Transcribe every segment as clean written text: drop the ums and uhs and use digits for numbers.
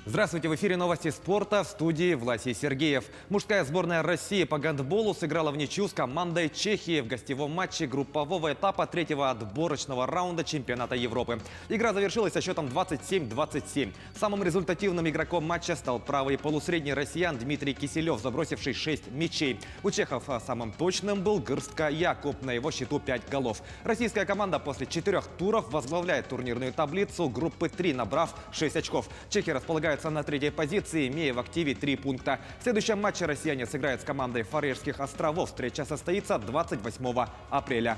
Здравствуйте, в эфире новости спорта, в студии Власий Сергеев. Мужская сборная России по гандболу сыграла в ничью с командой Чехии в гостевом матче группового этапа третьего отборочного раунда чемпионата Европы. Игра завершилась со счетом 27-27. Самым результативным игроком матча стал правый полусредний россиян Дмитрий Киселев, забросивший 6 мячей. У чехов самым точным был Гырстка Якуб, на его счету 5 голов. Российская команда после 4 туров возглавляет турнирную таблицу группы 3, набрав 6 очков. Чехи располагаются на третьей позиции, имея в активе 3 пункта. В следующем матче россияне сыграют с командой Фарерских островов. Встреча состоится 28 апреля.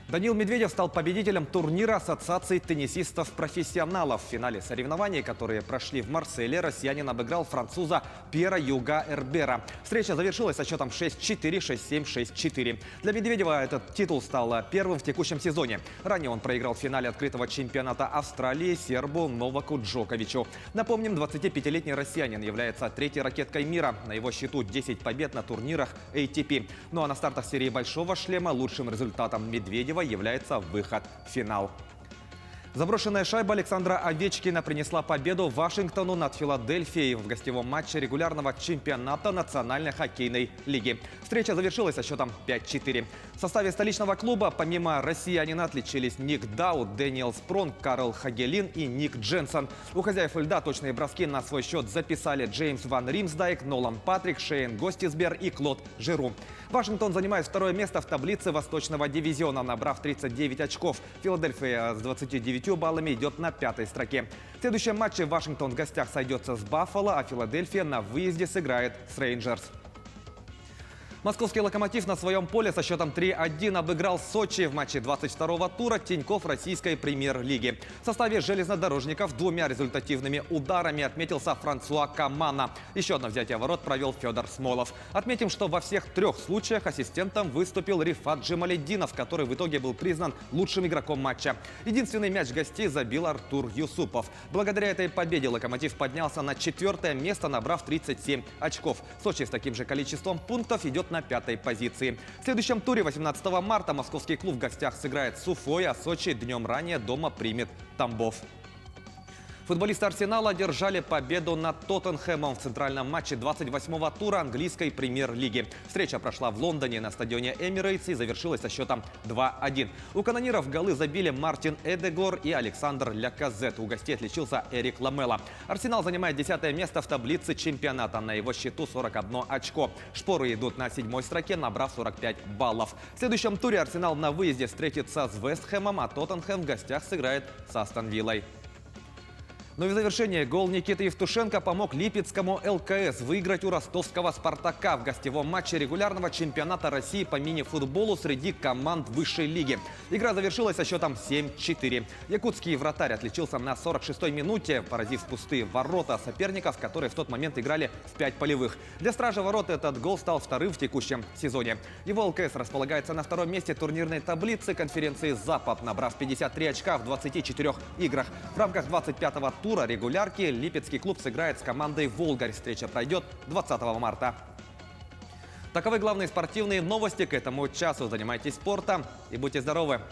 Даниил Медведев стал победителем турнира Ассоциации теннисистов-профессионалов. В финале соревнований, которые прошли в Марселе, россиянин обыграл француза Пьера Юга Эрбера. Встреча завершилась со счетом 6-4, 6-7, 6-4. Для Медведева этот титул стал первым в текущем сезоне. Ранее он проиграл в финале открытого чемпионата Австралии сербу Новаку Джоковичу. Напомним, 25-летний россиянин является третьей ракеткой мира. На его счету 10 побед на турнирах ATP. Ну а на стартах серии «Большого шлема» лучшим результатом Медведева является выход в финал. Заброшенная шайба Александра Овечкина принесла победу Вашингтону над Филадельфией в гостевом матче регулярного чемпионата Национальной хоккейной лиги. Встреча завершилась со счетом 5-4. В составе столичного клуба помимо россиянина отличились Ник Даут, Дэниел Спронг, Карл Хагелин и Ник Дженсон. У хозяев льда точные броски на свой счет записали Джеймс Ван Римсдайк, Нолан Патрик, Шейн Гостисбер и Клод Жиру. Вашингтон занимает второе место в таблице Восточного дивизиона, набрав 39 очков. Филадельфия с 29 баллами идет на 5-й строке. В следующем матче Вашингтон в гостях сойдется с Баффало, а Филадельфия на выезде сыграет с Рейнджерс. Московский «Локомотив» на своем поле со счетом 3-1 обыграл Сочи в матче 22-го тура Тинькофф российской премьер-лиги. В составе железнодорожников двумя результативными ударами отметился Франсуа Камана. Еще одно взятие ворот провел Федор Смолов. Отметим, что во всех 3 случаях ассистентом выступил Рифат Джемалетдинов, который в итоге был признан лучшим игроком матча. Единственный мяч гостей забил Артур Юсупов. Благодаря этой победе «Локомотив» поднялся на 4-е место, набрав 37 очков. Сочи с таким же количеством пунктов идет на 5-й позиции. В следующем туре 18 марта московский клуб в гостях сыграет с Уфой, а Сочи днем ранее дома примет Тамбов. Футболисты «Арсенала» одержали победу над Тоттенхэмом в центральном матче 28-го тура английской премьер-лиги. Встреча прошла в Лондоне на стадионе Эмирейтс и завершилась со счетом 2-1. У канониров голы забили Мартин Эдегор и Александр Ляказет. У гостей отличился Эрик Ламела. «Арсенал» занимает 10-е место в таблице чемпионата. На его счету 41 очко. «Шпоры» идут на 7-й строке, набрав 45 баллов. В следующем туре «Арсенал» на выезде встретится с Вестхэмом, а «Тоттенхэм» в гостях сыграет с Астон Виллой. Ну и в завершение гол Никиты Евтушенко помог Липецкому ЛКС выиграть у ростовского «Спартака» в гостевом матче регулярного чемпионата России по мини-футболу среди команд высшей лиги. Игра завершилась со счетом 7-4. Якутский вратарь отличился на 46-й минуте, поразив в пустые ворота соперников, которые в тот момент играли в 5 полевых. Для «Стража ворот» этот гол стал вторым в текущем сезоне. Его ЛКС располагается на 2-м месте турнирной таблицы конференции «Запад», набрав 53 очка в 24 играх. В рамках 25-го тура регулярки липецкий клуб сыграет с командой «Волгарь». Встреча пройдет 20 марта. Таковы главные спортивные новости к этому часу. Занимайтесь спортом и будьте здоровы!